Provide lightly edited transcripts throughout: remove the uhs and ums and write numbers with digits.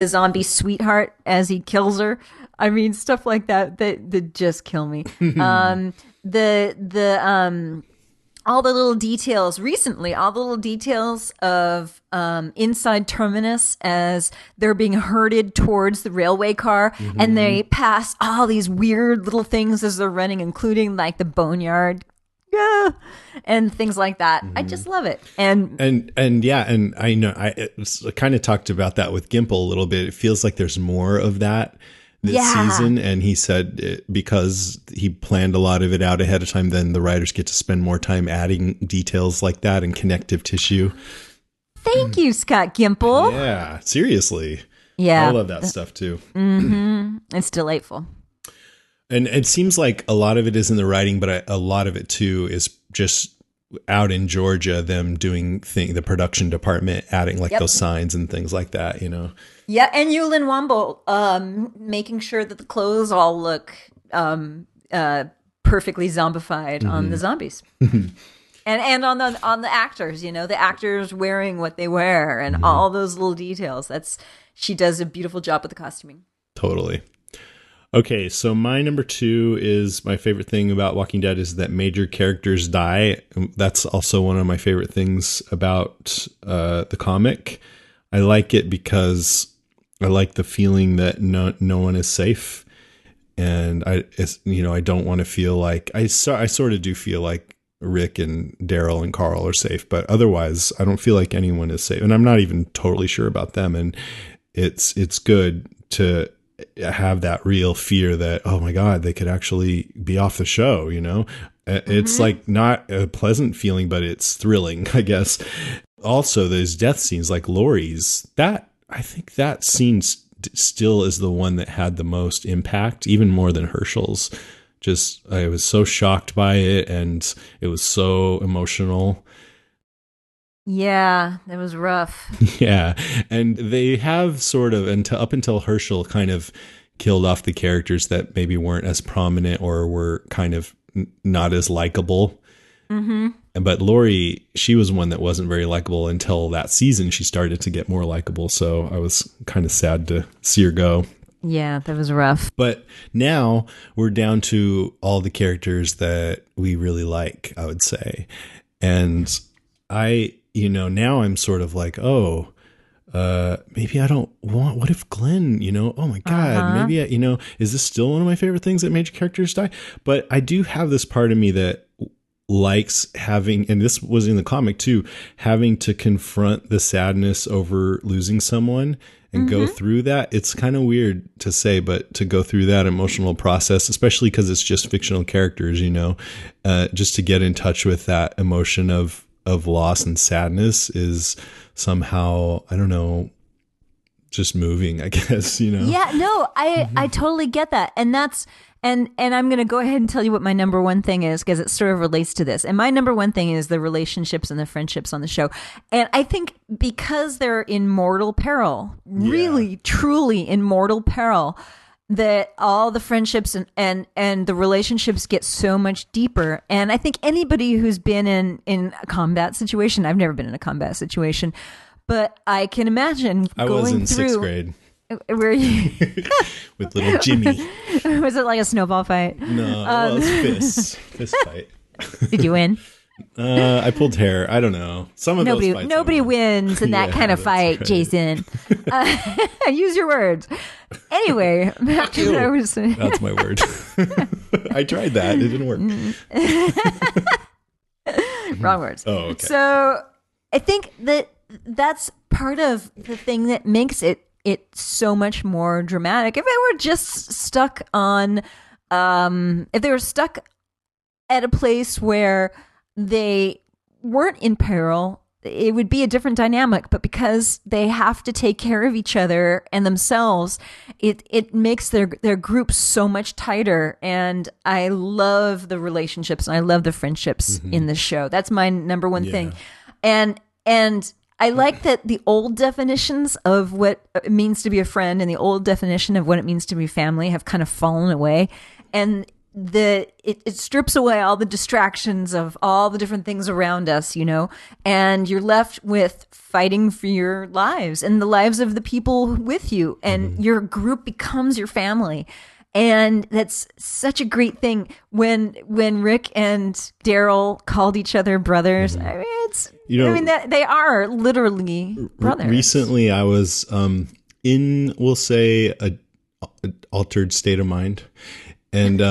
the zombie sweetheart as he kills her. I mean, stuff like that just kill me. The all the little details recently, all the little details of inside Terminus as they're being herded towards the railway car, and they pass all these weird little things as they're running, including like the boneyard. Yeah, and things like that. I just love it. And yeah, and I know I kind of talked about that with Gimple a little bit. It feels like there's more of that this season, and he said because he planned a lot of it out ahead of time, then the writers get to spend more time adding details like that and connective tissue. Thank you, Scott Gimple. Yeah, seriously. Yeah, I love that stuff too. It's delightful. And it seems like a lot of it is in the writing, but a lot of it too is just out in Georgia, them doing the production department, adding like those signs and things like that, you know? Yeah. And Yulin Womble, making sure that the clothes all look perfectly zombified on the zombies. And on the actors, you know, the actors wearing what they wear and all those little details. She does a beautiful job with the costuming. Totally. Okay, so my number 2 is my favorite thing about Walking Dead is that major characters die. That's also one of my favorite things about the comic. I like it because I like the feeling that no one is safe, and I don't want to feel like I sort of do feel like Rick and Daryl and Carl are safe, but otherwise I don't feel like anyone is safe, and I'm not even totally sure about them. And it's good to have that real fear that, oh my God, they could actually be off the show, you know? It's like not a pleasant feeling, but it's thrilling, I guess. Also, those death scenes like Laurie's, I think that scene still is the one that had the most impact, even more than Herschel's. Just, I was so shocked by it, and it was so emotional. Yeah, it was rough. Yeah, and they have sort of, up until Herschel kind of killed off the characters that maybe weren't as prominent or were kind of not as likable. But Laurie, she was one that wasn't very likable until that season. She started to get more likable, so I was kind of sad to see her go. Yeah, that was rough. But now we're down to all the characters that we really like, I would say. And now I'm sort of like, maybe I don't want, what if Glenn, oh my God, maybe, is this still one of my favorite things that major characters die? But I do have this part of me that likes having, and this was in the comic too, having to confront the sadness over losing someone and go through that. It's kind of weird to say, but to go through that emotional process, especially because it's just fictional characters, just to get in touch with that emotion of loss and sadness is somehow, I don't know, just moving, I guess, Yeah, no, I totally get that. And that's, and I'm going to go ahead and tell you what my number one thing is, because it sort of relates to this. And my number one thing is the relationships and the friendships on the show. And I think because they're in mortal peril, really, truly in mortal peril, that all the friendships and the relationships get so much deeper. And I think anybody who's been in a combat situation, I've never been in a combat situation, but I can imagine I going was in through, 6th grade. Where you with little Jimmy. Was it like a snowball fight? No, well, it's fist fight. Did you win? I pulled hair. I don't know. Some of those fights. Nobody wins in that kind of fight, right. Jason. Use your words. Anyway, back to what I was saying. That's my word. I tried that. It didn't work. Wrong words. Oh, okay. So I think that's part of the thing that makes it so much more dramatic. If it were just stuck on, if they were stuck at a place where they weren't in peril, it would be a different dynamic. But because they have to take care of each other and themselves, it makes their group so much tighter. And I love the relationships and I love the friendships in the show. That's my number one thing. And I like that the old definitions of what it means to be a friend and the old definition of what it means to be family have kind of fallen away. And it strips away all the distractions of all the different things around us, and you're left with fighting for your lives and the lives of the people with you, and your group becomes your family. And that's such a great thing when Rick and Daryl called each other brothers. I mean, that they are literally brothers. Recently, I was in, we'll say, a altered state of mind, and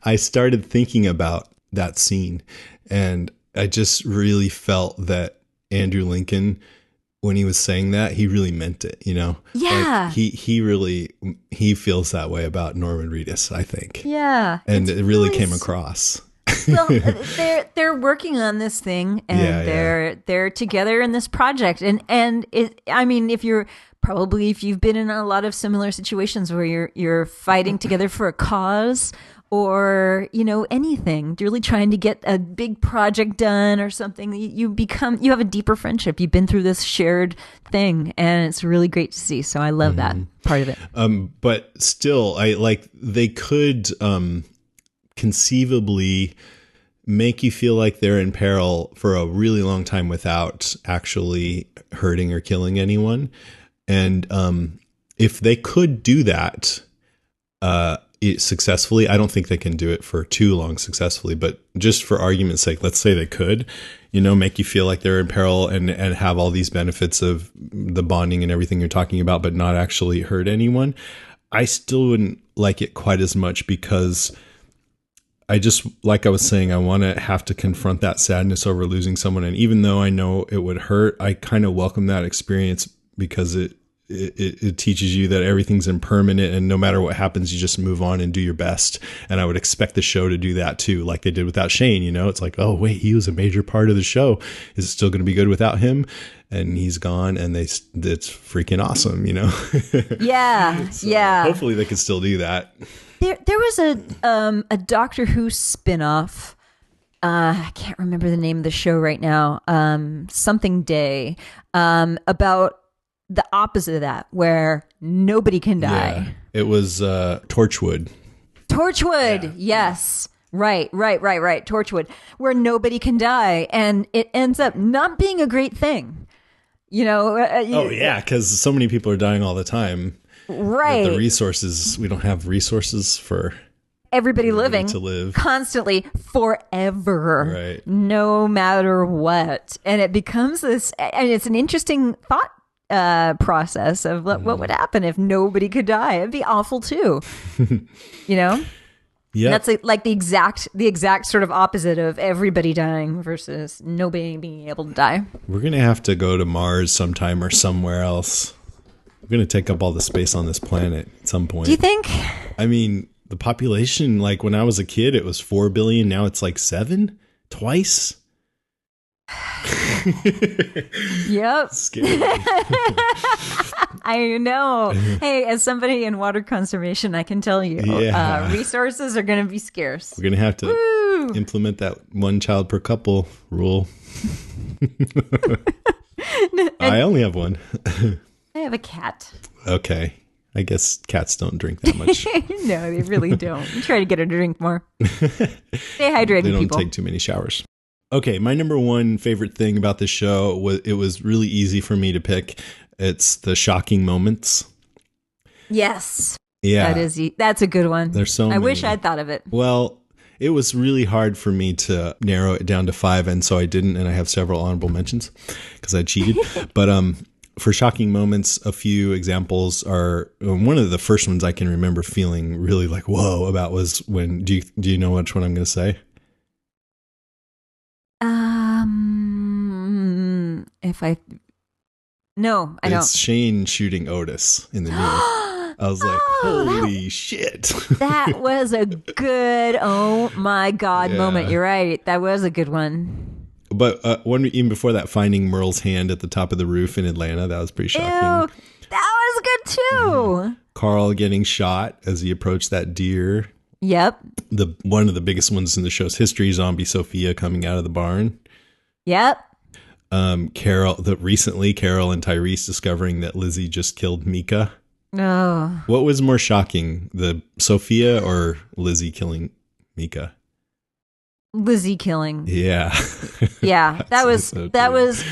I started thinking about that scene, and I just really felt that Andrew Lincoln, when he was saying that, he really meant it, Yeah. Like he feels that way about Norman Reedus, I think. Yeah. And it really came across. Well, they're working on this thing, and they're together in this project, and it, I mean, if you've been in a lot of similar situations where you're fighting together for a cause, or anything, really trying to get a big project done or something, you have a deeper friendship. You've been through this shared thing, and it's really great to see. So I love that part of it. But still, they could conceivably make you feel like they're in peril for a really long time without actually hurting or killing anyone. And if they could do that successfully, I don't think they can do it for too long successfully, but just for argument's sake, let's say they could, make you feel like they're in peril and have all these benefits of the bonding and everything you're talking about, but not actually hurt anyone. I still wouldn't like it quite as much, because I just, like I was saying, I want to have to confront that sadness over losing someone. And even though I know it would hurt, I kind of welcome that experience, because it teaches you that everything's impermanent, and no matter what happens, you just move on and do your best. And I would expect the show to do that too, like they did without Shane. It's like, oh wait, he was a major part of the show. Is it still going to be good without him? And he's gone, and it's freaking awesome. Yeah. So yeah. Hopefully they can still do that. There was a Doctor Who spinoff. I can't remember the name of the show right now. Something Day, about the opposite of that, where nobody can die. Yeah. It was Torchwood. Yeah. Yes. Right. Torchwood, where nobody can die, and it ends up not being a great thing. Oh yeah, because so many people are dying all the time. Right. The resources, we don't have resources for everybody living to live constantly forever, right? No matter what, and it becomes this, and it's an interesting thought process of what would happen if nobody could die. It'd be awful too. Yeah, that's like the exact sort of opposite of everybody dying versus nobody being able to die. We're gonna have to go to Mars sometime, or somewhere else. We're gonna take up all the space on this planet at some point. Do you think? I mean, the population, like when I was a kid, it was 4 billion. Now it's like 7, twice. Yep. Scary. I know. Hey, as somebody in water conservation, I can tell you, resources are going to be scarce. We're going to have to implement that 1 child per couple rule. I only have one. I have a cat. Okay. I guess cats don't drink that much. No, they really don't. You try to get her to drink more. Stay hydrated, they don't people. take too many showers. Okay, my number one favorite thing about the show was it was really easy for me to pick. It's the shocking moments. Yes. Yeah. That's a good one. There's so many. I wish I'd thought of it. Well, it was really hard for me to narrow it down to 5, and so I didn't, and I have several honorable mentions because I cheated. But for shocking moments, a few examples are, one of the first ones I can remember feeling really like, whoa, about was when, do you know which one I'm going to say? No, I don't. It's Shane shooting Otis in the mirror. I was like, holy shit. That was a good, oh my God moment. You're right. That was a good one. But even before that, finding Merle's hand at the top of the roof in Atlanta, that was pretty shocking. Ew, that was good too. Carl getting shot as he approached that deer. Yep. One of the biggest ones in the show's history, zombie Sophia coming out of the barn. Yep. Carol and Tyrese discovering that Lizzie just killed Mika. Oh, What was more shocking, the Sophia or Lizzie killing Mika? Lizzie killing. Yeah. Yeah, I'd say so, that too. was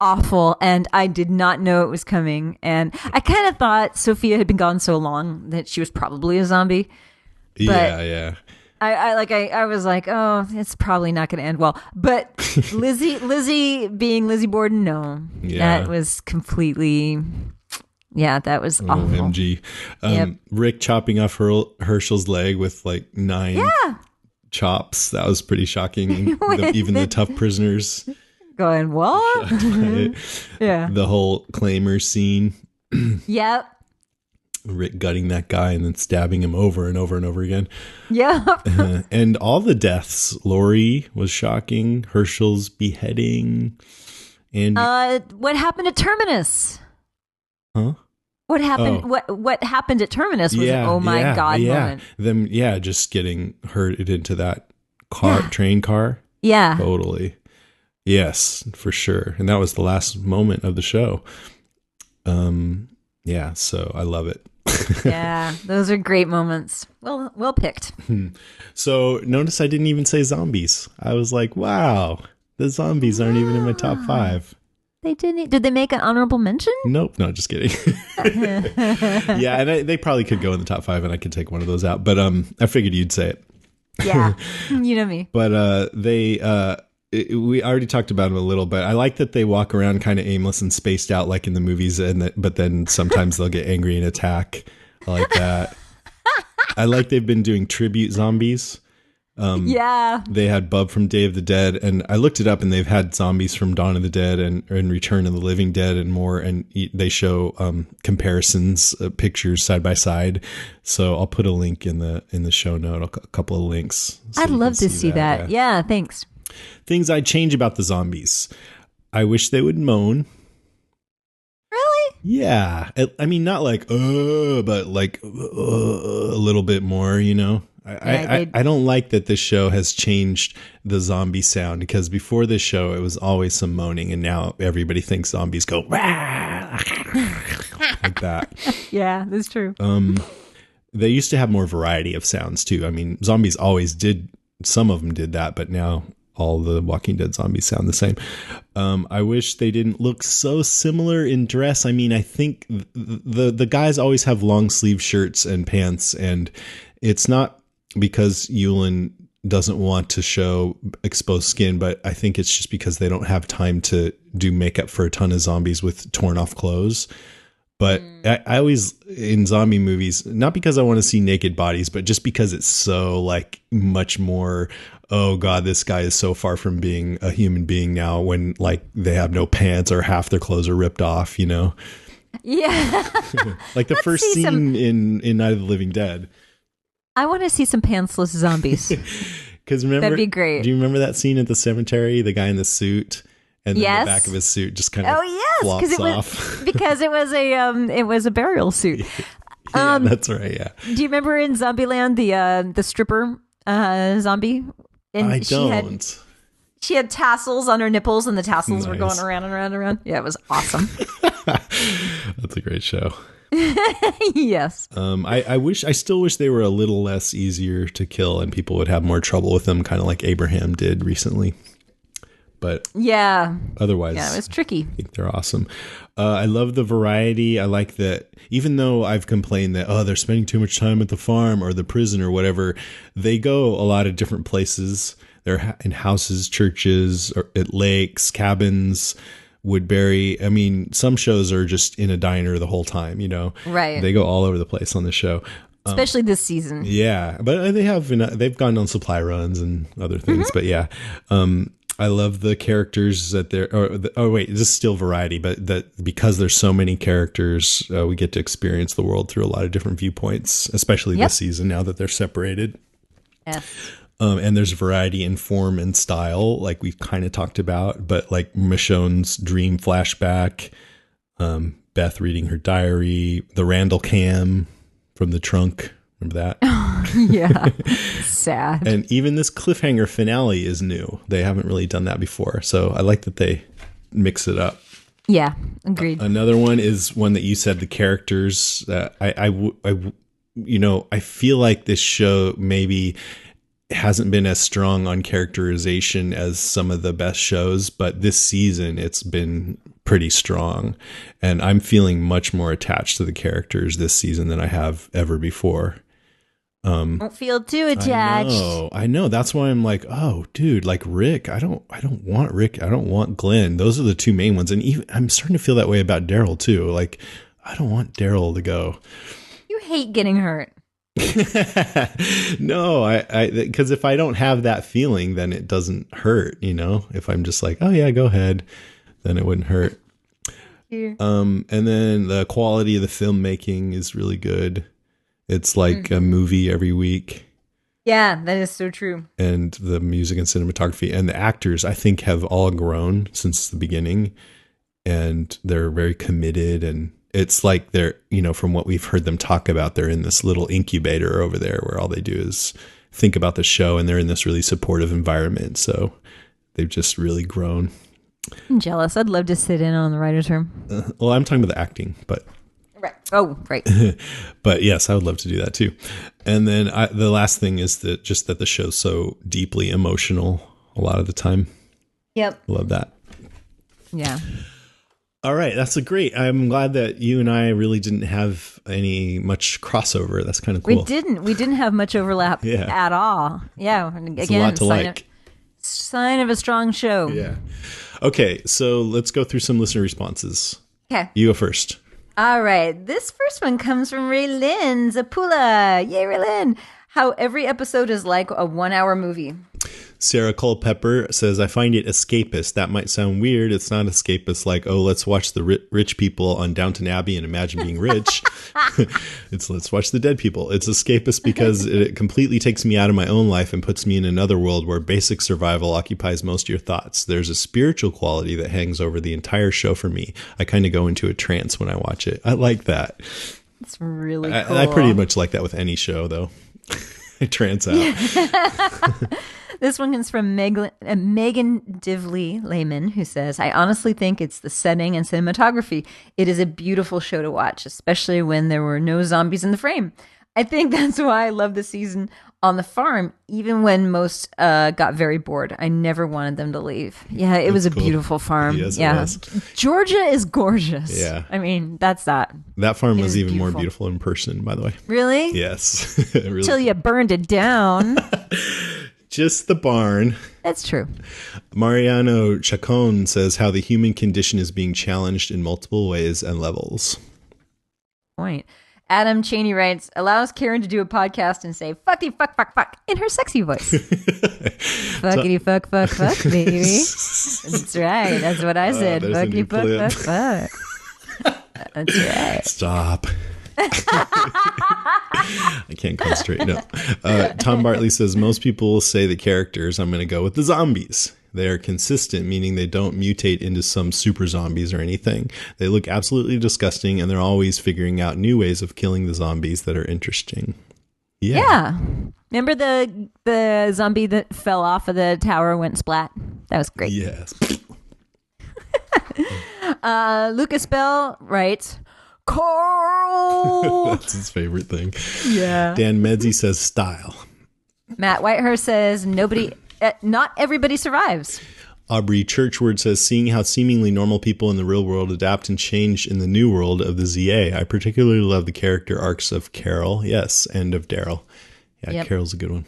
awful, and I did not know it was coming. And I kind of thought Sophia had been gone so long that she was probably a zombie. But Yeah, yeah. I was like, oh, it's probably not going to end well. But Lizzie being Lizzie Borden, no, Yeah. that was completely, yeah, that was awful. OMG. Yep. Rick chopping off Herschel's leg with like 9 chops. That was pretty shocking. Even the tough prisoners. Going what? Yeah. The whole claimer scene. Yep. Rick gutting that guy and then stabbing him over and over and over again. Yep. And all the deaths. Lori was shocking. Herschel's beheading. And what happened at Terminus? huh? What happened? What happened at Terminus was an oh my god moment. Them, just getting herded into that train car. Yeah. Totally. Yes, for sure. And that was the last moment of the show. Yeah, so I love it. Yeah, those are great moments. Well picked. So notice I didn't even say zombies. I was like, wow, the zombies aren't even in my top 5. They didn't. Did they make an honorable mention? Nope, no, just kidding. Yeah, and they probably could go in the top 5, and I could take one of those out. But I figured you'd say it. Yeah, you know me. But we already talked about them a little, but I like that they walk around kind of aimless and spaced out like in the movies, but then sometimes they'll get angry and attack. I like that. I like they've been doing tribute zombies. Yeah. They had Bub from Day of the Dead, and I looked it up, and they've had zombies from Dawn of the Dead and Return of the Living Dead and more, and they show comparisons, pictures side by side. So I'll put a link in the show note, a couple of links. So I'd love to see that. Yeah, thanks. Things I'd change about the zombies. I wish they would moan. Really? Yeah. I mean, not like, but like a little bit more, you know? I don't like that this show has changed the zombie sound, because before this show, it was always some moaning, and now everybody thinks zombies go rah, like that. Yeah, that's true. They used to have more variety of sounds too. I mean, zombies always did. Some of them did that, but now all the Walking Dead zombies sound the same. I wish they didn't look so similar in dress. I mean, I think the guys always have long sleeve shirts and pants, and it's not because Yulin doesn't want to show exposed skin, but I think it's just because they don't have time to do makeup for a ton of zombies with torn off clothes. But I always, in zombie movies, not because I want to see naked bodies, but just because it's so like much more, oh God, this guy is so far from being a human being now, when like they have no pants or half their clothes are ripped off, you know? Yeah. Like the first scene in Night of the Living Dead. I want to see some pantsless zombies. Because remember, that'd be great. Do you remember that scene at the cemetery? The guy in the suit, and then the back of his suit just kind of flops off. Because it was a burial suit. Yeah, that's right. Yeah. Do you remember in Zombieland the stripper zombie? And I don't. She had tassels on her nipples, and the tassels were going around and around and around. Yeah, it was awesome. That's a great show. Yes. I still wish they were a little less easier to kill, and people would have more trouble with them, kind of like Abraham did recently. But yeah, otherwise, it was tricky. I think they're awesome. I love the variety. I like that, even though I've complained that, they're spending too much time at the farm or the prison or whatever, they go a lot of different places. They're in houses, churches, or at lakes, cabins, Woodbury. I mean, some shows are just in a diner the whole time, you know? Right. They go all over the place on the show. Especially this season. Yeah. But they've gone on supply runs and other things. But yeah. I love the characters that wait, this is still variety, but that because there's so many characters, we get to experience the world through a lot of different viewpoints, especially this season now that they're separated. Yeah. And there's variety in form and style, like we've kind of talked about, but like Michonne's dream flashback, Beth reading her diary, the Randall cam from the trunk. Remember that? Yeah. Sad. And even this cliffhanger finale is new. They haven't really done that before. So I like that they mix it up. Yeah, agreed. Another one is one that you said, the characters. I feel like this show maybe hasn't been as strong on characterization as some of the best shows, but this season it's been pretty strong, and I'm feeling much more attached to the characters this season than I have ever before. Don't feel too attached. I know. That's why I'm like, oh, dude, like Rick. I don't want Rick. I don't want Glenn. Those are the two main ones, and even I'm starting to feel that way about Daryl too. Like, I don't want Daryl to go. You hate getting hurt. No, I because if I don't have that feeling, then it doesn't hurt. If I'm just like, oh yeah, go ahead, then it wouldn't hurt. Yeah. And then the quality of the filmmaking is really good. It's like a movie every week. Yeah, that is so true. And the music and cinematography and the actors, I think, have all grown since the beginning, and they're very committed. And it's like they're, from what we've heard them talk about, they're in this little incubator over there where all they do is think about the show, and they're in this really supportive environment. So they've just really grown. I'm jealous. I'd love to sit in on the writer's room. Well, I'm talking about the acting, but. Right. Oh, right. But yes, I would love to do that too. And then the last thing is that the show's so deeply emotional a lot of the time. Yep. Love that. Yeah. All right. That's great. I'm glad that you and I really didn't have much crossover. That's kind of cool. We didn't have much overlap at all. Yeah. Again, it's a lot to like. Sign of a strong show. Yeah. Okay. So let's go through some listener responses. Okay. You go first. All right. This first one comes from Raylyn Zapula. Yay, Raylyn. How every episode is like a 1-hour movie. Sarah Culpepper says, I find it escapist. That might sound weird. It's not escapist like, oh, let's watch the rich people on Downton Abbey and imagine being rich. It's let's watch the dead people. It's escapist because it completely takes me out of my own life and puts me in another world where basic survival occupies most of your thoughts. There's a spiritual quality that hangs over the entire show for me. I kind of go into a trance when I watch it. I like that. It's really cool. I pretty much like that with any show, though. I trance out. This one comes from Megan Divley Lehman, who says, I honestly think it's the setting and cinematography. It is a beautiful show to watch, especially when there were no zombies in the frame. I think that's why I love the season on the farm, even when most got very bored. I never wanted them to leave. Yeah, it was a beautiful farm. Yes, yeah. It was. Georgia is gorgeous. Yeah. I mean, that's that. That farm was even more beautiful in person, by the way. Really? Yes. Really. Till you burned it down. Just the barn. That's true. Mariano Chacon says how the human condition is being challenged in multiple ways and levels. Point. Adam Cheney writes, allows Karen to do a podcast and say, fuckity fuck, fuck, fuck, in her sexy voice. Fuckity fuck, fuck, fuck, baby. That's right. That's what I said. Fuckity fuck, fuck, fuck. That's right. Stop. I can't concentrate. No. Tom Bartley says most people will say the characters. I'm going to go with the zombies. They are consistent, meaning they don't mutate into some super zombies or anything. They look absolutely disgusting, and they're always figuring out new ways of killing the zombies that are interesting. Yeah. Remember the zombie that fell off of the tower and went splat? That was great. Yes. Lucas Bell writes, Carl. That's his favorite thing. Yeah. Dan Medzi says style. Matt Whitehurst says not everybody survives. Aubrey Churchward says seeing how seemingly normal people in the real world adapt and change in the new world of the ZA. I particularly love the character arcs of Carol, yes, and of Daryl. Yeah, yep. Carol's a good one.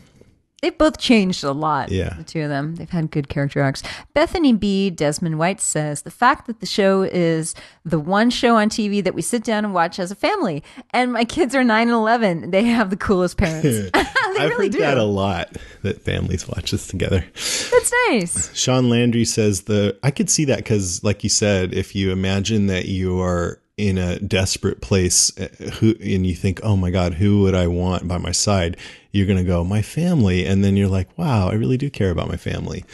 They've both changed a lot, yeah. The two of them. They've had good character arcs. Bethany B. Desmond White says, the fact that the show is the one show on TV that we sit down and watch as a family. And my kids are 9 and 11. They have the coolest parents. I've heard that a lot, that families watch this together. That's nice. Sean Landry says, I could see that because, like you said, if you imagine that you are in a desperate place and you think, oh my God, who would I want by my side? You're going to go, my family. And then you're like, wow, I really do care about my family.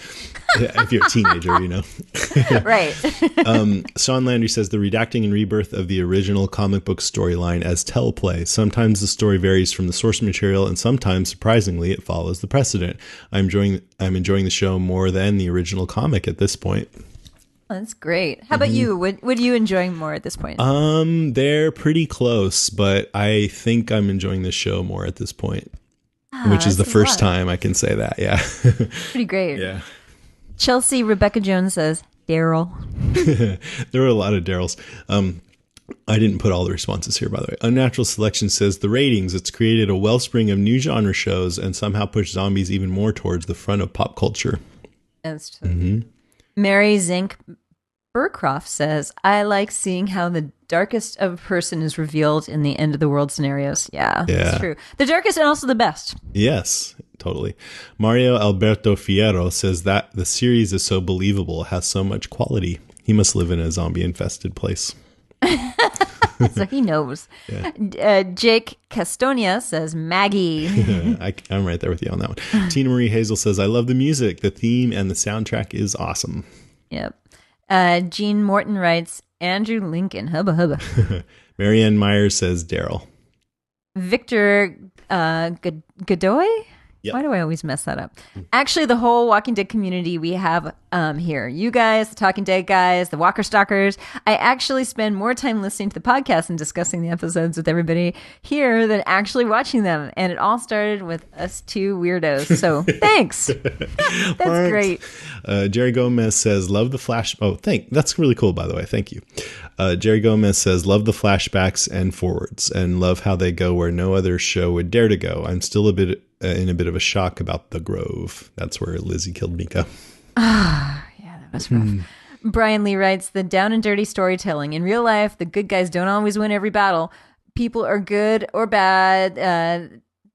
If you're a teenager, you know. Right. Sean Landry says the redacting and rebirth of the original comic book storyline as teleplay. Sometimes the story varies from the source material, and sometimes, surprisingly, it follows the precedent. I'm enjoying the show more than the original comic at this point. Oh, that's great. How about you? What are you enjoying more at this point? They're pretty close, but I think I'm enjoying the show more at this point, which is the first time I can say that. Yeah. Pretty great. Yeah. Chelsea Rebecca Jones says, Daryl. There were a lot of Daryls. I didn't put all the responses here, by the way. Unnatural Selection says, the ratings, it's created a wellspring of new genre shows and somehow pushed zombies even more towards the front of pop culture. That's true. Mary Zink Burcroft says, I like seeing how the darkest of a person is revealed in the end of the world scenarios. Yeah, that's true. The darkest and also the best. Yes, totally. Mario Alberto Fierro says that the series is so believable, has so much quality. He must live in a zombie-infested place. So he knows. Yeah. Jake Castonia says Maggie. I'm right there with you on that one. Tina Marie Hazel says, I love the music. The theme and the soundtrack is awesome. Yep. Jean Morton writes, Andrew Lincoln. Hubba hubba. Marianne Myers says Daryl. Victor Godoy? Yep. Why do I always mess that up? Actually, the whole Walking Dead community we have here, you guys, the Talking Dead guys, the Walker Stalkers, I actually spend more time listening to the podcast and discussing the episodes with everybody here than actually watching them. And it all started with us two weirdos. So thanks. That's great. Jerry Gomez says, love the flash. Oh, that's really cool, by the way. Thank you. Jerry Gomez says, love the flashbacks and forwards and love how they go where no other show would dare to go. I'm still in a bit of a shock about the Grove. That's where Lizzie killed Mika. Yeah, that was rough. Brian Lee writes, the down and dirty storytelling. In real life, the good guys don't always win every battle. People are good or bad.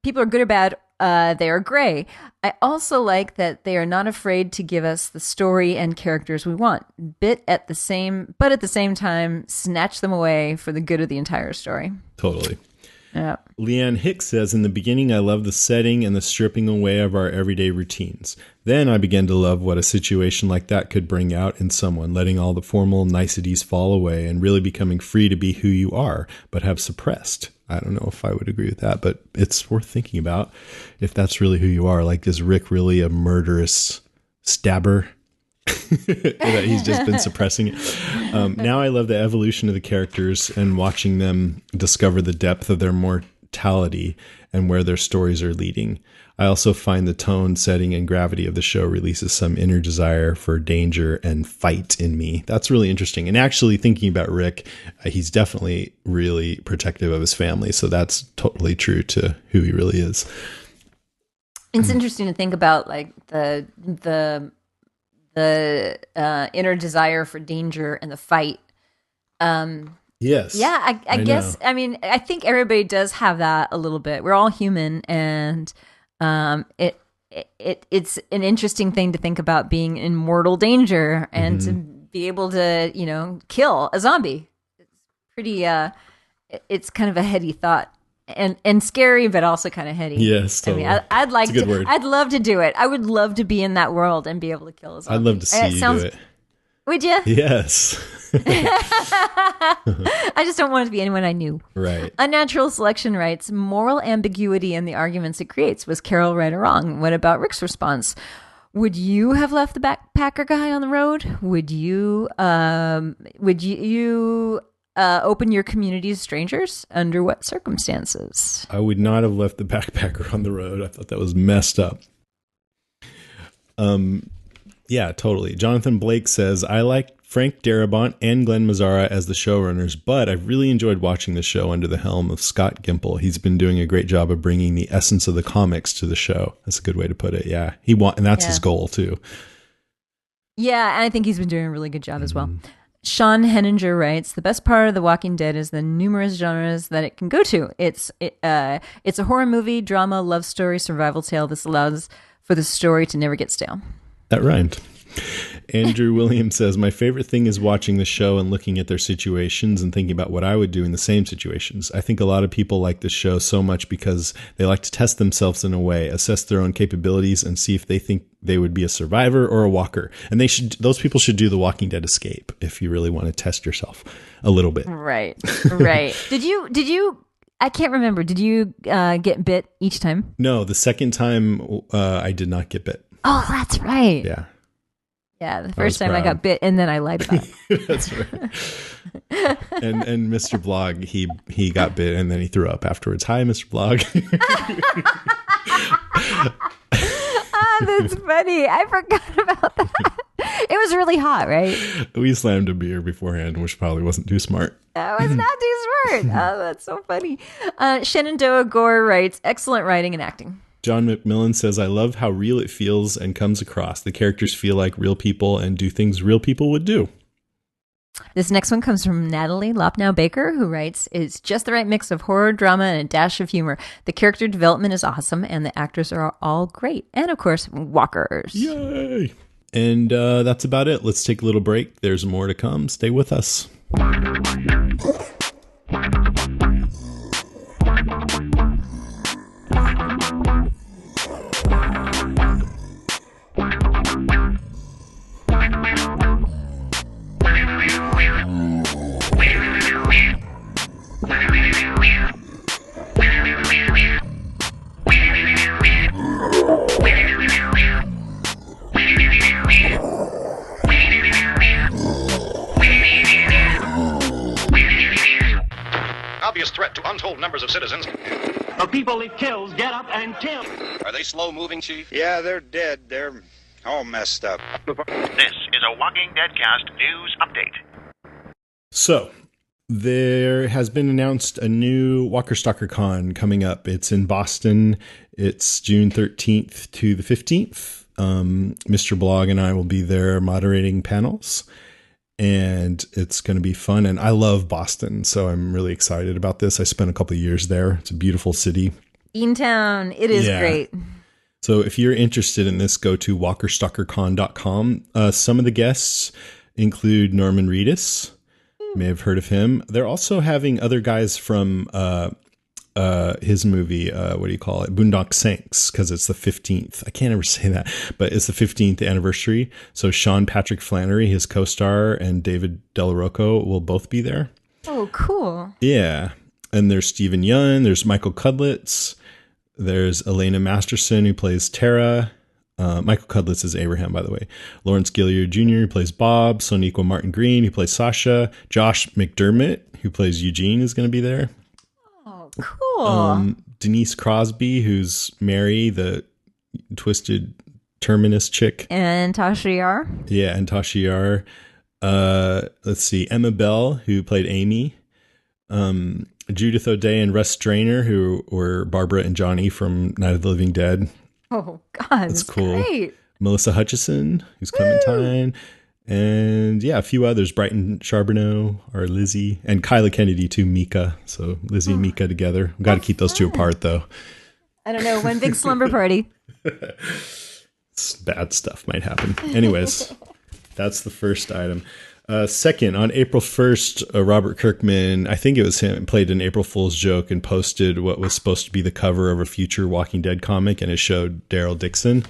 They are gray. I also like that they are not afraid to give us the story and characters we want, but at the same time, snatch them away for the good of the entire story. Totally. Yeah. Leanne Hicks says, in the beginning, I loved the setting and the stripping away of our everyday routines. Then I began to love what a situation like that could bring out in someone, letting all the formal niceties fall away and really becoming free to be who you are, but have suppressed. I don't know if I would agree with that, but it's worth thinking about if that's really who you are. Like, is Rick really a murderous stabber? That he's just been suppressing it. Now I love the evolution of the characters and watching them discover the depth of their mortality and where their stories are leading. I also find the tone, setting, and gravity of the show releases some inner desire for danger and fight in me. That's really interesting. And actually thinking about Rick, he's definitely really protective of his family. So that's totally true to who he really is. It's interesting to think about like the inner desire for danger and the fight. Yes. Yeah, I guess. I mean, I think everybody does have that a little bit. We're all human, and it's an interesting thing to think about being in mortal danger and to be able to, kill a zombie. It's pretty. It's kind of a heady thought. And scary, but also kind of heady. Yes, totally. I mean, I'd love to do it. I would love to be in that world and be able to kill a zombie. I'd love to see you do it. Would you? Yes. I just don't want it to be anyone I knew. Right. Unnatural Selection writes, moral ambiguity in the arguments it creates. Was Carol right or wrong? What about Rick's response? Would you have left the backpacker guy on the road? Would you open your community to strangers? Under what circumstances? I would not have left the backpacker on the road. I thought that was messed up. Yeah, totally. Jonathan Blake says, I like Frank Darabont and Glenn Mazzara as the showrunners, but I've really enjoyed watching the show under the helm of Scott Gimple. He's been doing a great job of bringing the essence of the comics to the show. That's a good way to put it. Yeah. And that's his goal too. Yeah. And I think he's been doing a really good job as well. Sean Henninger writes, the best part of The Walking Dead is the numerous genres that it can go to. It's a horror movie, drama, love story, survival tale. This allows for the story to never get stale. That rhymed. Andrew Williams says, my favorite thing is watching the show and looking at their situations and thinking about what I would do in the same situations. I think a lot of people like this show so much because they like to test themselves in a way, assess their own capabilities, and see if they think they would be a survivor or a walker. And those people should do the Walking Dead escape if you really want to test yourself a little bit. Right. Did you I can't remember. Did you get bit each time? No, the second time I did not get bit. Oh, that's right. Yeah. Yeah, the first time I got bit, and then I lied about it. That's right. And Mr. Blog, he got bit, and then he threw up afterwards. Hi, Mr. Blog. That's funny. I forgot about that. It was really hot, right? We slammed a beer beforehand, which probably wasn't too smart. That was not too smart. Oh, that's so funny. Shenandoah Gore writes, excellent writing and acting. John McMillan says, I love how real it feels and comes across. The characters feel like real people and do things real people would do. This next one comes from Natalie Lopnow-Baker, who writes, it's just the right mix of horror, drama, and a dash of humor. The character development is awesome, and the actors are all great. And, of course, walkers. Yay! And that's about it. Let's take a little break. There's more to come. Stay with us. Threat to untold numbers of citizens. The people it kills get up and kill. Are they slow-moving, Chief? Yeah, they're dead. They're all messed up. This is a Walking Deadcast news update. So, there has been announced a new Walker Stalker Con coming up. It's in Boston. It's June 13th to the 15th. Mr. Blog and I will be there moderating panels. And it's going to be fun. And I love Boston, so I'm really excited about this. I spent a couple of years there. It's a beautiful city. Beantown. It is great. So if you're interested in this, go to walkerstalkercon.com. Some of the guests include Norman Reedus. You may have heard of him. They're also having other guys from his movie, what do you call it? Boondock Saints, because it's the 15th. I can't ever say that, but it's the 15th anniversary. So Sean Patrick Flannery, his co-star, and David Del Rocco will both be there. Oh, cool. Yeah. And there's Stephen Yun. There's Michael Cudlitz. There's Elena Masterson, who plays Tara. Michael Cudlitz is Abraham, by the way. Lawrence Gilliard Jr., who plays Bob. Soniqua Martin Green, who plays Sasha. Josh McDermott, who plays Eugene, is going to be there. Cool. Denise Crosby, who's Mary, the twisted terminus chick. And Tasha Yar. Yeah, and Tasha Yar. Let's see. Emma Bell, who played Amy. Judith O'Day and Russ Strainer, who were Barbara and Johnny from Night of the Living Dead. Oh, God. That's cool. Great. Melissa Hutchison, who's Clementine. And yeah, a few others. Brighton Charbonneau or Lizzie. And Kyla Kennedy too, Mika. So Lizzie and Mika together. We've got to keep those two apart, though. I don't know. One big slumber party. Bad stuff might happen. Anyways, that's the first item. Second, on April 1st, Robert Kirkman, I think it was him, played an April Fool's joke and posted what was supposed to be the cover of a future Walking Dead comic, and it showed Daryl Dixon.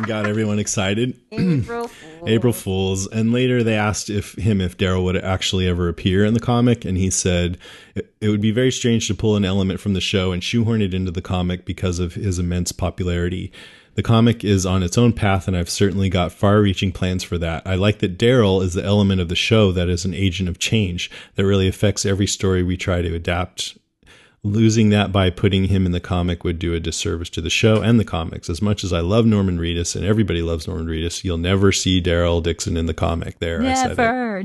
Got everyone excited. April Fools. And later they asked if Daryl would actually ever appear in the comic, and he said it would be very strange to pull an element from the show and shoehorn it into the comic because of his immense popularity. The comic is on its own path, and I've certainly got far-reaching plans for that. I like that Daryl is the element of the show that is an agent of change that really affects every story we try to adapt. Losing that by putting him in the comic would do a disservice to the show and the comics. As much as I love Norman Reedus, and everybody loves Norman Reedus, you'll never see Daryl Dixon in the comic. There, never.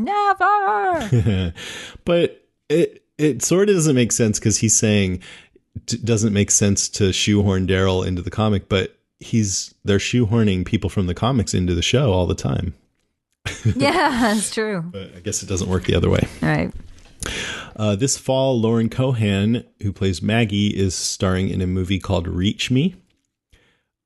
But it sort of doesn't make sense, because he's saying it doesn't make sense to shoehorn Daryl into the comic, but they're shoehorning people from the comics into the show all the time. Yeah, that's true. But I guess it doesn't work the other way. All right. This fall, Lauren Cohan, who plays Maggie, is starring in a movie called Reach Me,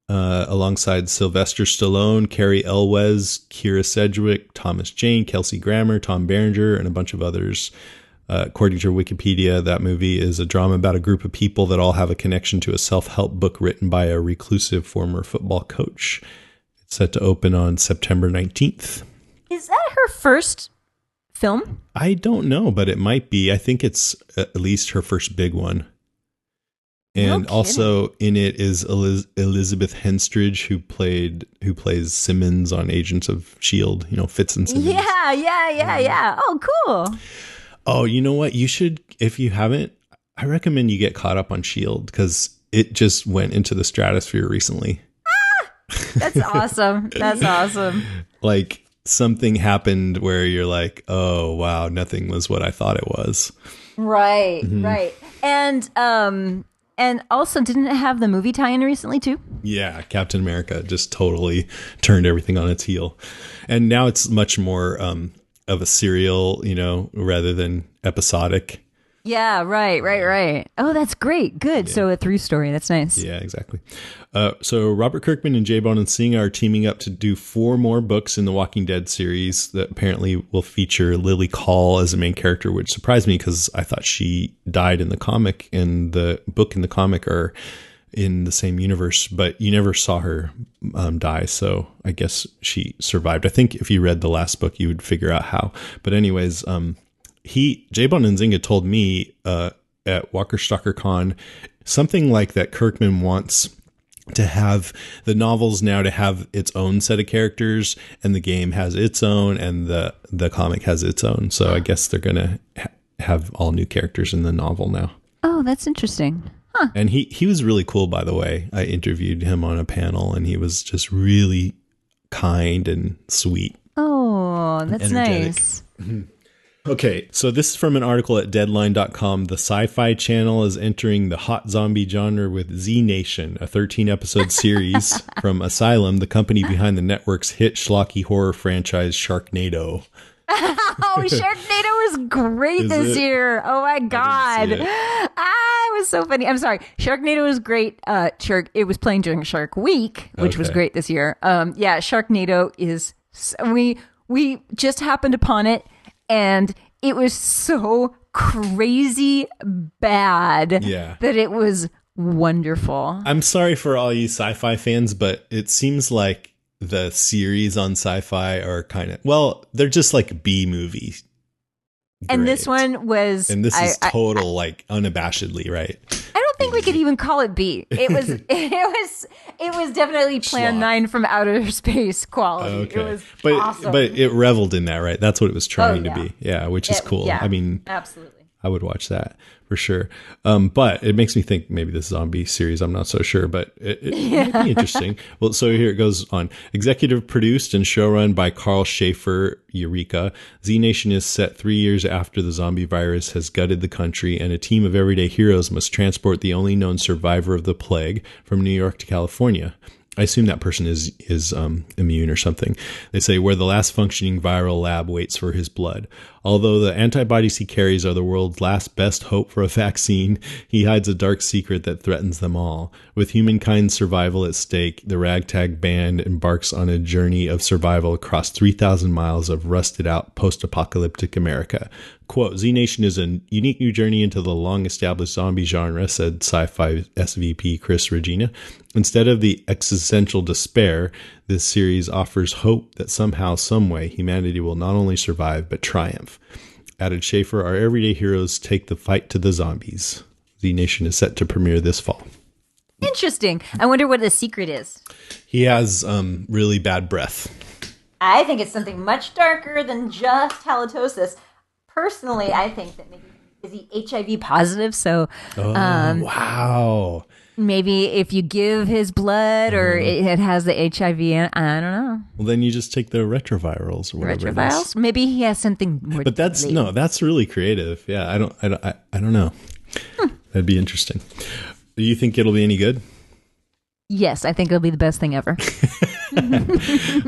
alongside Sylvester Stallone, Carrie Elwes, Kira Sedgwick, Thomas Jane, Kelsey Grammer, Tom Berenger, and a bunch of others. According to Wikipedia, that movie is a drama about a group of people that all have a connection to a self-help book written by a reclusive former football coach. It's set to open on September 19th. Is that her first film? I don't know, but it might be. I think it's at least her first big one. And No also in it is Elizabeth Henstridge, who plays Simmons on Agents of Shield. Fitz and Simmons. Yeah. Oh, cool. Oh, you know what? You should, if you haven't, I recommend you get caught up on Shield because it just went into the stratosphere recently. That's awesome. That's awesome. Like something happened where you're like, oh wow, nothing was what I thought it was. Right. And also, didn't it have the movie tie-in recently too? Yeah, Captain America just totally turned everything on its heel. And now it's much more of a serial, rather than episodic. Yeah, right. Oh, that's great. Good. Yeah. So a 3 story. That's nice. Yeah, exactly. So Robert Kirkman and J. Bone Singh are teaming up to do 4 more books in the Walking Dead series that apparently will feature Lily Call as the main character, which surprised me because I thought she died in the comic, and the book and the comic are in the same universe, but you never saw her die. So I guess she survived. I think if you read the last book, you would figure out how. But anyways, J. Bone Nzinga told me at Walker Stalker Con something like that Kirkman wants to have the novels now to have its own set of characters, and the game has its own, and the comic has its own. So I guess they're going to have all new characters in the novel now. Oh, that's interesting. Huh. And he was really cool, by the way. I interviewed him on a panel, and he was just really kind and sweet. Oh, that's energetic. nice. Okay, so this is from an article at Deadline.com. The Sci-Fi Channel is entering the hot zombie genre with Z Nation, a 13-episode series from Asylum, the company behind the network's hit schlocky horror franchise Sharknado. Oh, Sharknado was great this year. Oh my God. It was so funny. I'm sorry. Sharknado was great. It was playing during Shark Week, which was great this year. Yeah, Sharknado is, we just happened upon it, and it was so crazy bad that it was wonderful. I'm sorry for all you sci-fi fans, but it seems like the series on Sci-Fi are kind of, well, they're just like B movies. And this one was, and this is total, like, unabashedly, right? I don't think we could even call it B. It was it was definitely Plan 9 from outer space quality. Okay. It was but awesome. but it reveled in that, right? That's what it was trying to be. Yeah, which is cool. Yeah, I mean, absolutely. I would watch that for sure. But it makes me think maybe this zombie series, I'm not so sure, but it might be interesting. Well, so here it goes on. Executive produced and showrun by Carl Schaefer, Eureka. Z Nation is set 3 years after the zombie virus has gutted the country, and a team of everyday heroes must transport the only known survivor of the plague from New York to California. I assume that person is immune or something. They say where the last functioning viral lab waits for his blood. Although the antibodies he carries are the world's last best hope for a vaccine, he hides a dark secret that threatens them all. With humankind's survival at stake, the ragtag band embarks on a journey of survival across 3,000 miles of rusted-out post-apocalyptic America. Quote, Z Nation is a unique new journey into the long-established zombie genre, said Sci-Fi SVP Chris Regina. Instead of the existential despair, this series offers hope that somehow, someway, humanity will not only survive, but triumph. Added Schaefer, our everyday heroes take the fight to the zombies. Z Nation is set to premiere this fall. Interesting. I wonder what the secret is. He has really bad breath. I think it's something much darker than just halitosis. Personally, I think that maybe is he HIV positive? So, Wow. Maybe if you give his blood or it has the HIV in it, I don't know. Well, then you just take the retrovirals or whatever. Retrovirals? Maybe he has something more. But that's really creative. Yeah, I don't know. That'd be interesting. Do you think it'll be any good? Yes, I think it'll be the best thing ever.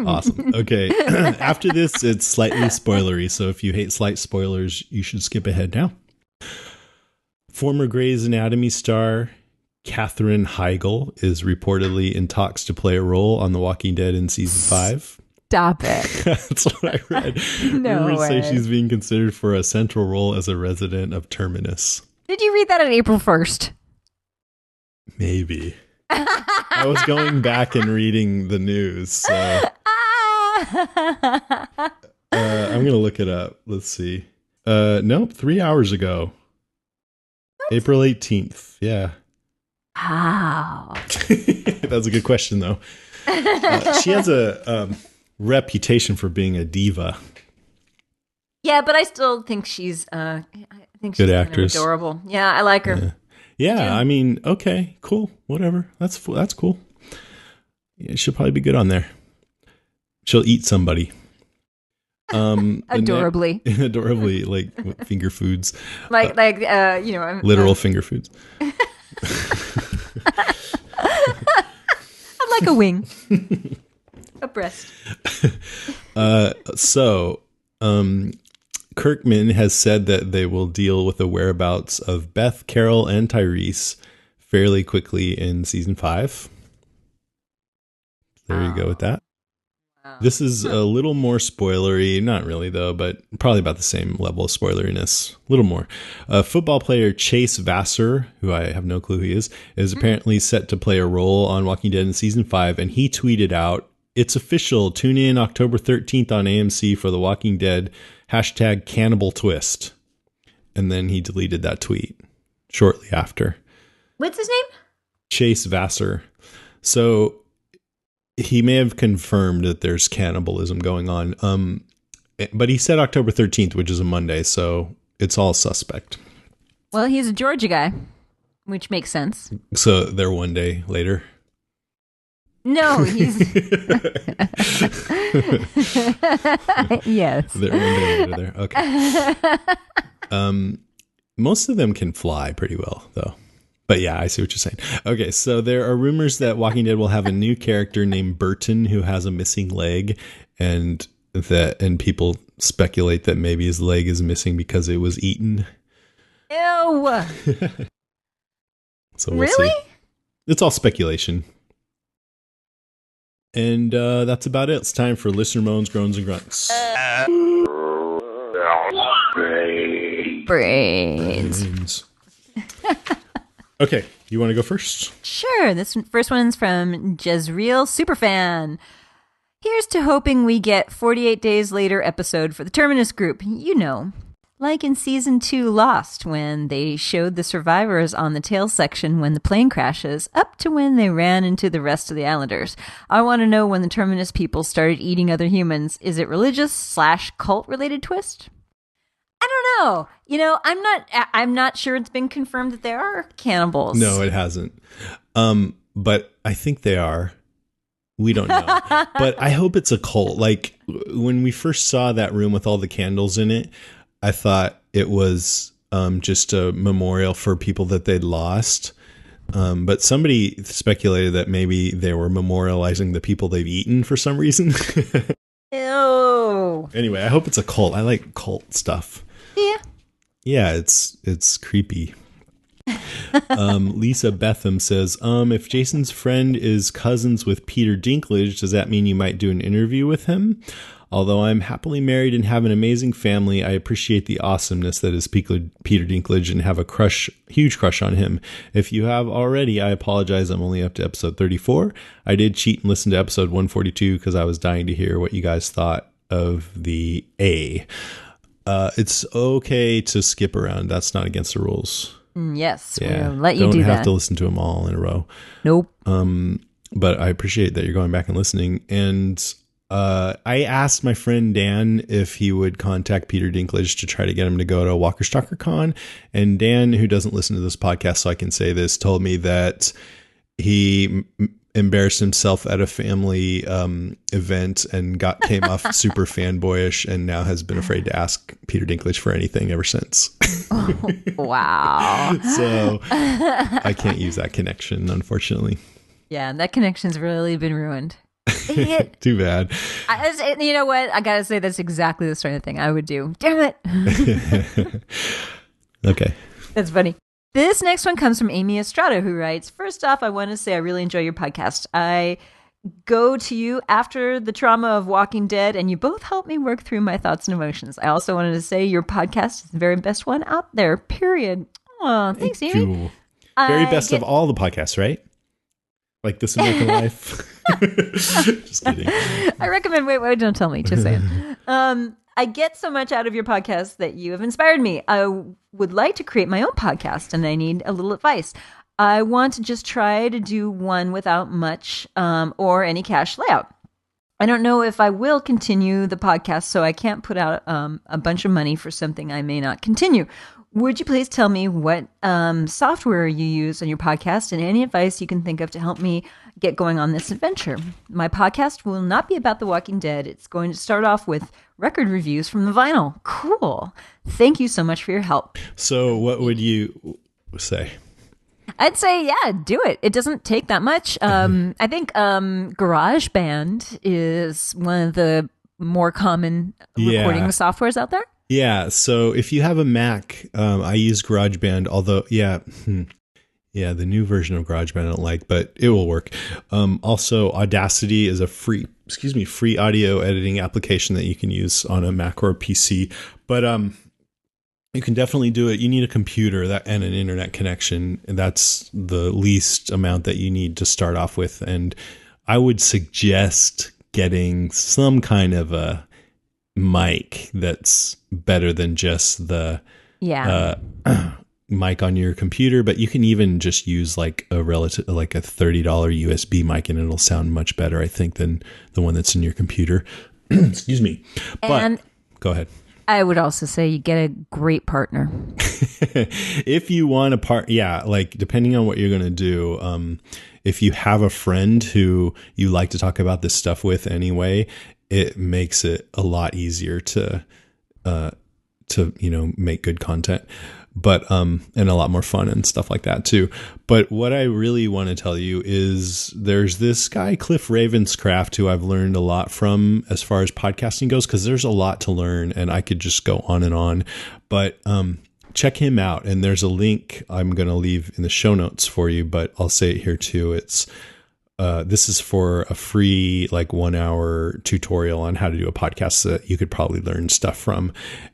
Awesome. Okay. After this, it's slightly spoilery. So if you hate slight spoilers, you should skip ahead now. Former Grey's Anatomy star Katherine Heigl is reportedly in talks to play a role on The Walking Dead in season 5. Stop it. That's what I read. No Rumors way. say she's being considered for a central role as a resident of Terminus. Did you read that on April 1st? Maybe. I was going back and reading the news, so I'm going to look it up. Let's see. Nope, 3 hours ago. What? April 18th. Yeah. Wow. That's a good question, though. She has a reputation for being a diva. Yeah, but I still think she's I think Good she's actress. kind of adorable. Yeah, I like her. Yeah, I mean, okay, cool, whatever. That's cool. Yeah, she'll probably be good on there. She'll eat somebody. Adorably. Adorably, like with finger foods. Like you know, I'm Literal finger foods. I'm like a wing. A breast. So, Kirkman has said that they will deal with the whereabouts of Beth, Carol, and Tyrese fairly quickly in season 5. There you go with that. This is a little more spoilery. Not really, though, but probably about the same level of spoileriness. A little more. Football player Chase Vassar, who I have no clue who he is apparently set to play a role on Walking Dead in season 5, and he tweeted out, "It's official. Tune in October 13th on AMC for The Walking Dead #Cannibal Twist." And then he deleted that tweet shortly after. What's his name? Chase Vassar. So he may have confirmed that there's cannibalism going on. But he said October 13th, which is a Monday, so it's all suspect. Well, he's a Georgia guy, which makes sense. So they're one day later. No, he's yes. They're one day later there. Okay. Most of them can fly pretty well, though. But yeah, I see what you're saying. Okay, so there are rumors that Walking Dead will have a new character named Burton who has a missing leg, and people speculate that maybe his leg is missing because it was eaten. Ew. So we'll Really? see. It's all speculation. And that's about it. It's time for listener moans, groans, and grunts. Brains. Okay, you want to go first? Sure. This first one's from Jezreel Superfan. Here's to hoping we get 48 Days Later episode for the Terminus group. You know, like in season 2 Lost, when they showed the survivors on the tail section when the plane crashes, up to when they ran into the rest of the Islanders. I want to know when the Terminus people started eating other humans. Is it religious/cult related twist? I don't know. You know, I'm not sure it's been confirmed that there are cannibals. No, it hasn't. But I think they are. We don't know. But I hope it's a cult. Like when we first saw that room with all the candles in it, I thought it was just a memorial for people that they'd lost. But somebody speculated that maybe they were memorializing the people they've eaten for some reason. Ew. Anyway, I hope it's a cult. I like cult stuff. Yeah. Yeah, it's creepy. Lisa Betham says, if Jason's friend is cousins with Peter Dinklage, does that mean you might do an interview with him? Although I'm happily married and have an amazing family, I appreciate the awesomeness that is Peter Dinklage and have a huge crush on him. If you have already, I apologize. I'm only up to episode 34. I did cheat and listen to episode 142 because I was dying to hear what you guys thought of the A. It's okay to skip around. That's not against the rules. Yes, Yeah, we'll let you do that. Don't have to listen to them all in a row. Nope. But I appreciate that you're going back and listening. And I asked my friend Dan if he would contact Peter Dinklage to try to get him to go to Walker Stalker Con. And Dan, who doesn't listen to this podcast, so I can say this, told me that he embarrassed himself at a family event and came off super fanboyish, and now has been afraid to ask Peter Dinklage for anything ever since. Oh, wow. So I can't use that connection, unfortunately. Yeah, that connection's really been ruined. Dang it. Too bad. You know what? I gotta say, that's exactly the sort of thing I would do. Damn it. Okay. That's funny. This next one comes from Amy Estrada, who writes, first off, I want to say I really enjoy your podcast. I go to you after the trauma of Walking Dead, and you both help me work through my thoughts and emotions. I also wanted to say your podcast is the very best one out there, period. Oh, thanks, Thank Amy. you. Very best of all the podcasts, right? Like This American Life. Just kidding. I recommend, wait, don't tell me. Just saying. I get so much out of your podcast that you have inspired me. I would like to create my own podcast, and I need a little advice. I want to just try to do one without much or any cash layout. I don't know if I will continue the podcast, so I can't put out a bunch of money for something I may not continue. Would you please tell me what software you use on your podcast and any advice you can think of to help me get going on this adventure? My podcast will not be about The Walking Dead. It's going to start off with record reviews from the vinyl. Cool. Thank you so much for your help. So what would you say? I'd say, yeah, do it. It doesn't take that much. I think GarageBand is one of the more common recording softwares out there. Yeah, so if you have a Mac, I use GarageBand, although, the new version of GarageBand I don't like, but it will work. Also, Audacity is a free audio editing application that you can use on a Mac or a PC. But you can definitely do it. You need a computer and an internet connection, and that's the least amount that you need to start off with. And I would suggest getting some kind of a mic that's better than just the mic on your computer, but you can even just use like a $30 USB mic and it'll sound much better, I think, than the one that's in your computer. Excuse me. But go ahead. I would also say you get a great partner. If you want depending on what you're going to do, if you have a friend who you like to talk about this stuff with anyway, it makes it a lot easier to make good content, but and a lot more fun and stuff like that too. But what I really want to tell you is there's this guy Cliff Ravenscraft who I've learned a lot from as far as podcasting goes, because there's a lot to learn and I could just go on and on. But check him out, and there's a link I'm going to leave in the show notes for you, but I'll say it here too. It's this is for a free 1 hour tutorial on how to do a podcast that you could probably learn stuff from.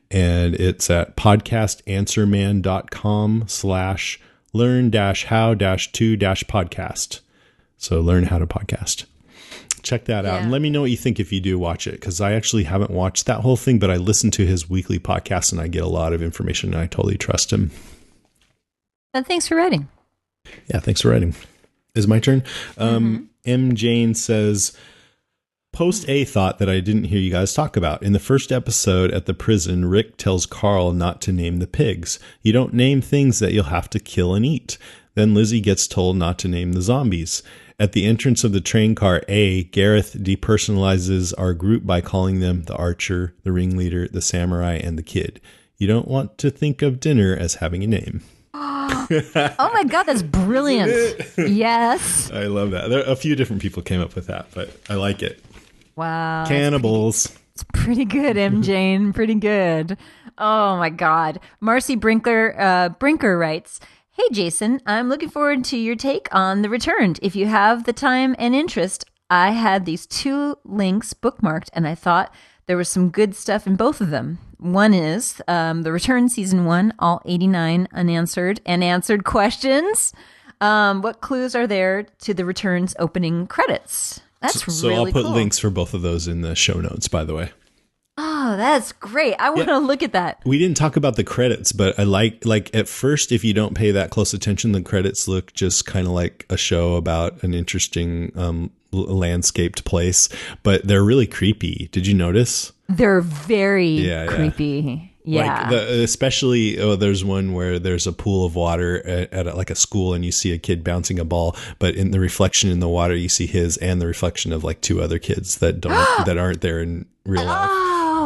And it's at podcastanswerman.com/learn-how-to-podcast. So learn how to podcast. Check that out. And let me know what you think if you do watch it, because I actually haven't watched that whole thing, but I listen to his weekly podcast and I get a lot of information and I totally trust him. And thanks for writing. Yeah, thanks for writing. Is my turn? M. Jane says, post a thought that I didn't hear you guys talk about. In the first episode at the prison, Rick tells Carl not to name the pigs. You don't name things that you'll have to kill and eat. Then Lizzie gets told not to name the zombies. At the entrance of the train car A, Gareth depersonalizes our group by calling them the archer, the ringleader, the samurai, and the kid. You don't want to think of dinner as having a name. Oh my God, that's brilliant. Yes. I love that. A few different people came up with that, but I like it. Wow. Cannibals. It's pretty good, M. Jane. Pretty good. Oh my God. Marcy Brinker writes, hey, Jason, I'm looking forward to your take on The Returned. If you have the time and interest, I had these 2 links bookmarked and I thought there was some good stuff in both of them. One is The Return Season 1, all 89 unanswered and answered questions. What clues are there to The Return's opening credits? That's really cool. So I'll put links for both of those in the show notes, by the way. Oh, that's great. I want to look at that. We didn't talk about the credits, but I like at first, if you don't pay that close attention, the credits look just kind of like a show about an interesting landscaped place, but they're really creepy. Did you notice? They're very creepy. Yeah. Especially, there's one where there's a pool of water at a school and you see a kid bouncing a ball, but in the reflection in the water, you see his and the reflection of 2 other kids that aren't there in real life.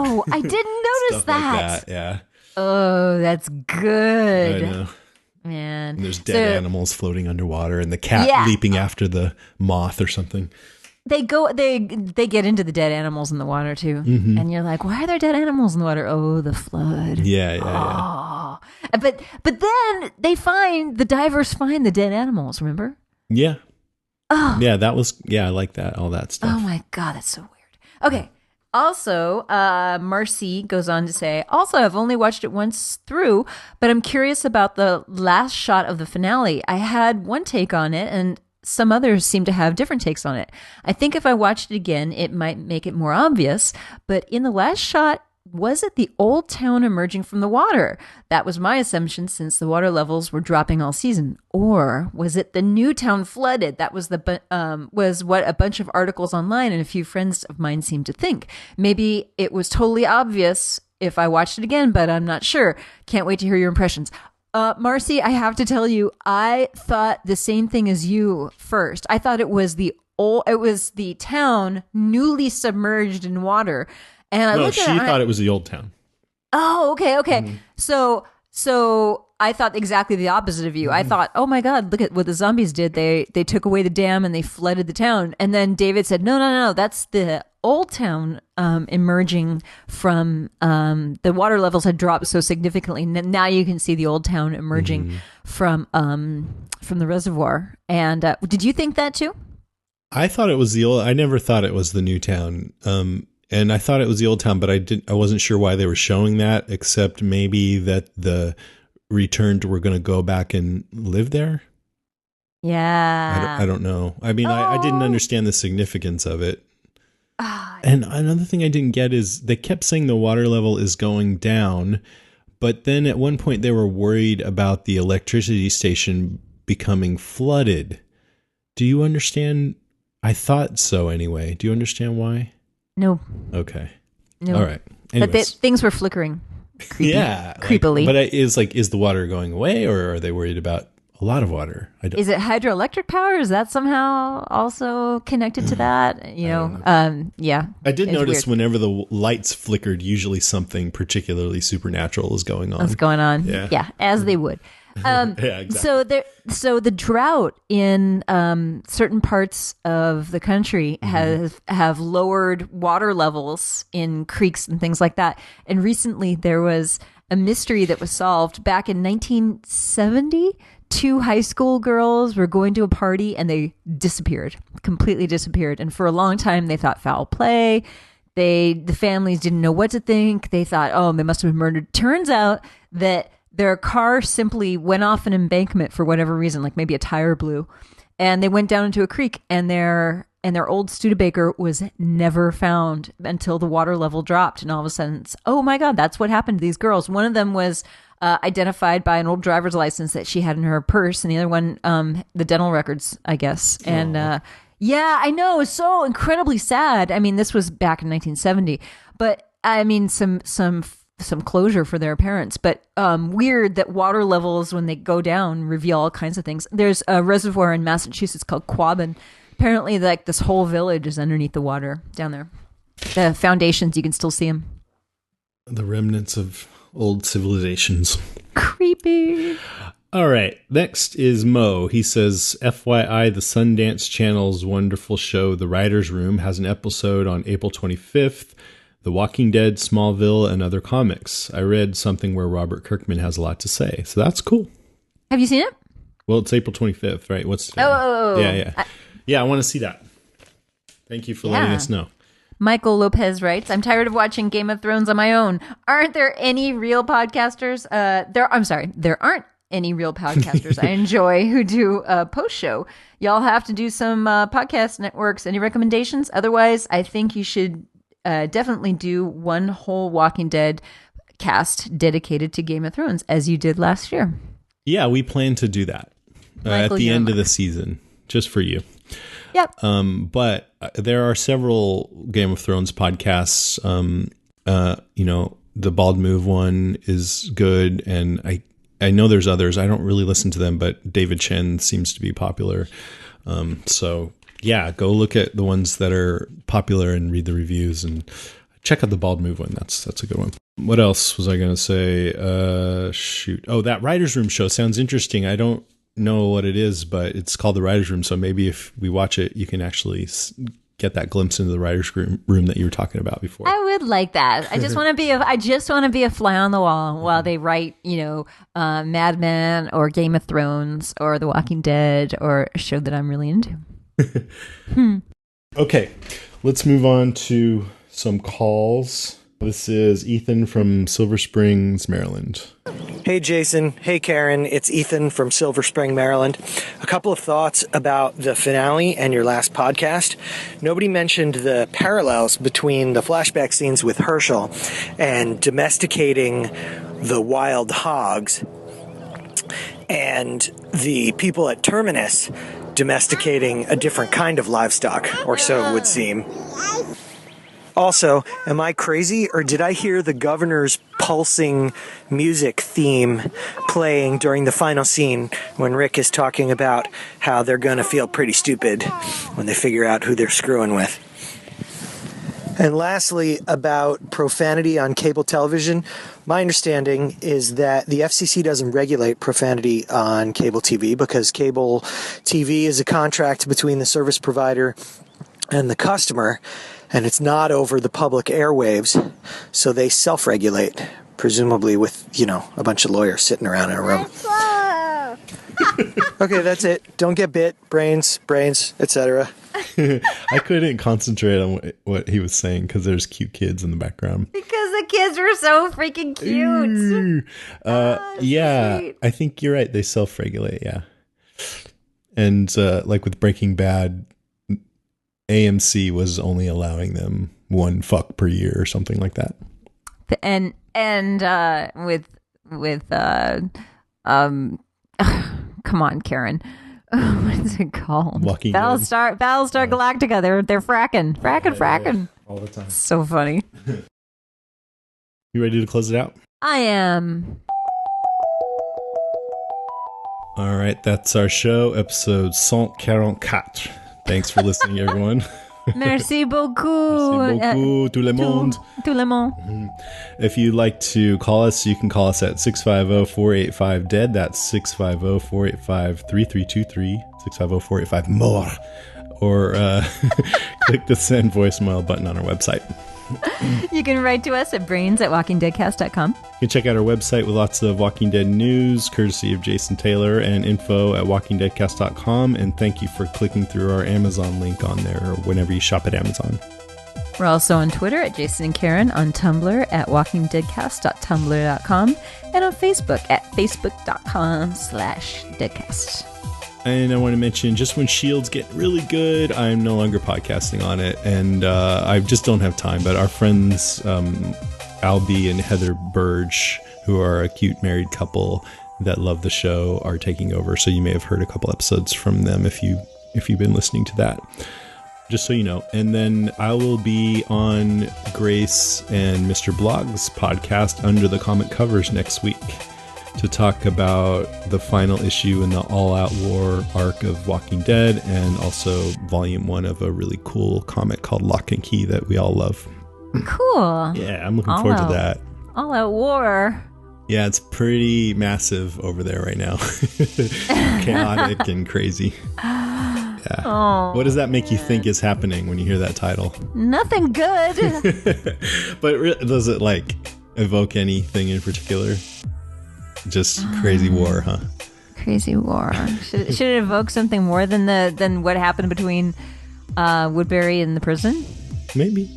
Oh, I didn't notice that. Like that. Yeah. Oh, that's good. I know. Man. And there's dead animals floating underwater and the cat leaping after the moth or something. They get into the dead animals in the water too. Mm-hmm. And you're like, why are there dead animals in the water? Oh, the flood. Yeah. But then the divers find the dead animals, remember? Yeah. Oh. Yeah, I like that, all that stuff. Oh my God, that's so weird. Okay. Also, Marcy goes on to say, I've only watched it once through, but I'm curious about the last shot of the finale. I had one take on it, and some others seem to have different takes on it. I think if I watched it again, it might make it more obvious, but in the last shot, was it the old town emerging from the water? That was my assumption since the water levels were dropping all season. Or was it the new town flooded? That was was what a bunch of articles online and a few friends of mine seemed to think. Maybe it was totally obvious if I watched it again, but I'm not sure. Can't wait to hear your impressions. Marcy, I have to tell you, I thought the same thing as you first. I thought it was the town newly submerged in water. And I looked at it, thought it was the old town. Oh, okay. Mm-hmm. So I thought exactly the opposite of you. I thought, oh my God, look at what the zombies did. They took away the dam and they flooded the town. And then David said, no, that's the old town emerging from the water levels had dropped so significantly. Now you can see the old town emerging from the reservoir. And did you think that too? I thought it was I never thought it was the new town. And I thought it was the old town, but I wasn't sure why they were showing that, except maybe that the returned were going to go back and live there. Yeah. I don't know. I mean, I didn't understand the significance of it. And another thing I didn't get is they kept saying the water level is going down, but then at one point they were worried about the electricity station becoming flooded. Do you understand? I thought so anyway. Do you understand why? No. Okay. No. All right. Anyways. But things were flickering. Creepily. But is the water going away, or are they worried about a lot of water? Is it hydroelectric power? Is that somehow also connected to that? Yeah. I did notice weird. Whenever the lights flickered, usually something particularly supernatural is going on. What's going on? Yeah, as they would. Yeah, exactly. So the drought in certain parts of the country have lowered water levels in creeks and things like that. And recently there was a mystery that was solved back in 1970. 2 high school girls were going to a party and they completely disappeared. And for a long time they thought foul play. The families didn't know what to think. They thought, oh, they must have been murdered. Turns out that their car simply went off an embankment for whatever reason, like maybe a tire blew, and they went down into a creek, and their old Studebaker was never found until the water level dropped. And all of a sudden, oh my God, that's what happened to these girls. One of them was identified by an old driver's license that she had in her purse, and the other one, the dental records, I guess. And yeah, I know, it was so incredibly sad. I mean, this was back in 1970, but I mean, some closure for their parents, but weird that water levels when they go down reveal all kinds of things. There's a reservoir in Massachusetts called Quabbin. Apparently, like this whole village is underneath the water down there. The foundations, you can still see them. The remnants of old civilizations. Creepy. All right. Next is Mo. He says, FYI, the Sundance Channel's wonderful show, The Writer's Room, has an episode on April 25th. The Walking Dead, Smallville, and other comics. I read something where Robert Kirkman has a lot to say, so that's cool. Have you seen it? Well, it's April 25th, right? What's today? Yeah, I want to see that. Thank you for letting us know. Michael Lopez writes, I'm tired of watching Game of Thrones on my own. Aren't there any real podcasters? There aren't any real podcasters I enjoy who do a post show. Y'all have to do some podcast networks. Any recommendations? Otherwise, I think you should definitely do one whole Walking Dead cast dedicated to Game of Thrones, as you did last year. Yeah, we plan to do that at the end of the season, just for you. Yep. But there are several Game of Thrones podcasts. The Bald Move one is good, and I know there's others. I don't really listen to them, but David Chen seems to be popular. So yeah, go look at the ones that are popular and read the reviews, and check out the Bald Move one. That's a good one. What else was I going to say? Oh, that Writer's Room show sounds interesting. I don't know what it is, but it's called The Writer's Room. So maybe if we watch it, you can actually get that glimpse into the writer's room that you were talking about before. I would like that. I just want to be a fly on the wall while they write, Mad Men or Game of Thrones or The Walking Dead or a show that I'm really into. Okay, let's move on to some calls. This is Ethan from Silver Springs, Maryland. Hey, Jason. Hey, Karen. It's Ethan from Silver Spring, Maryland. A couple of thoughts about the finale and your last podcast. Nobody mentioned the parallels between the flashback scenes with Herschel and domesticating the wild hogs and the people at Terminus domesticating a different kind of livestock, or so it would seem. Also, am I crazy, or did I hear the governor's pulsing music theme playing during the final scene when Rick is talking about how they're going to feel pretty stupid when they figure out who they're screwing with? And lastly, about profanity on cable television, my understanding is that the FCC doesn't regulate profanity on cable TV because cable TV is a contract between the service provider and the customer, and it's not over the public airwaves, so they self-regulate, presumably with, a bunch of lawyers sitting around in a room. Okay, that's it. Don't get bit. Brains, etc. I couldn't concentrate on what he was saying because there's cute kids in the background. Because the kids were so freaking cute. Yeah, sweet. I think you're right. They self-regulate, yeah. And like with Breaking Bad, AMC was only allowing them one fuck per year or something like that. And with come on, Karen. What's it called? Walking Dead. Battlestar Galactica. They're fracking. All the time. So funny. You ready to close it out? I am. All right, that's our show, episode 144. Thanks for listening, everyone. Merci beaucoup. Merci beaucoup, tout le monde. Tout le monde. If you'd like to call us, you can call us at 650-485-DEAD. That's 650-485-3323. 650-485-MORE. Or click the send voicemail button on our website. You can write to us at brains@walkingdeadcast.com. You can check out our website with lots of Walking Dead news, courtesy of Jason Taylor, and info at walkingdeadcast.com. And thank you for clicking through our Amazon link on there or whenever you shop at Amazon. We're also on Twitter at Jason and Karen, on Tumblr at walkingdeadcast.tumblr.com, and on Facebook at facebook.com/deadcast. And I want to mention, just when Shields get really good, I'm no longer podcasting on it, and I just don't have time. But our friends, Albie and Heather Burge, who are a cute married couple that love the show, are taking over. So you may have heard a couple episodes from them if you've been listening to that. Just so you know. And then I will be on Grace and Mr. Blog's podcast, Under the Comic Covers, next week, to talk about the final issue in the all-out war arc of Walking Dead, and also volume 1 of a really cool comic called Lock and Key that we all love. Cool. Yeah, I'm looking forward to that. All Out War. Yeah, it's pretty massive over there right now. Chaotic and crazy. Yeah. Oh, what does that make you think is happening when you hear that title? nothing good. But does it evoke anything in particular? Just crazy war, huh? Crazy war. Should it evoke something more than what happened between Woodbury and the prison? Maybe.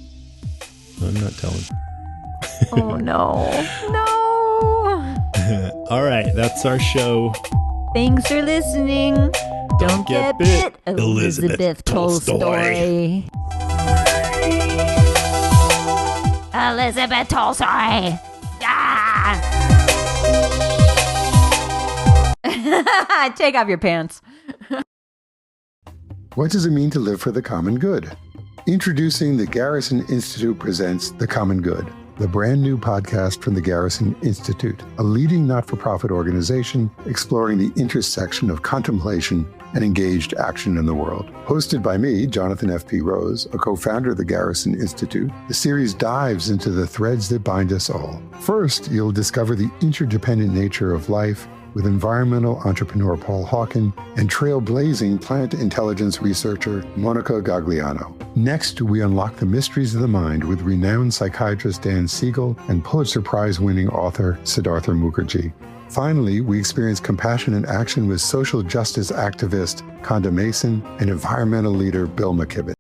I'm not telling. Oh no. No. All right, that's our show. Thanks for listening. Don't get bit. Elizabeth Tolstoy. Elizabeth Tolstoy. Ah! Take off your pants. What does it mean to live for the common good? Introducing the Garrison Institute presents The Common Good, the brand new podcast from the Garrison Institute, a leading not-for-profit organization exploring the intersection of contemplation and engaged action in the world. Hosted by me, Jonathan F.P. Rose, a co-founder of the Garrison Institute, the series dives into the threads that bind us all. First, you'll discover the interdependent nature of life with environmental entrepreneur Paul Hawken and trailblazing plant intelligence researcher Monica Gagliano. Next, we unlock the mysteries of the mind with renowned psychiatrist Dan Siegel and Pulitzer Prize-winning author Siddhartha Mukherjee. Finally, we experience compassion and action with social justice activist Conda Mason and environmental leader Bill McKibben.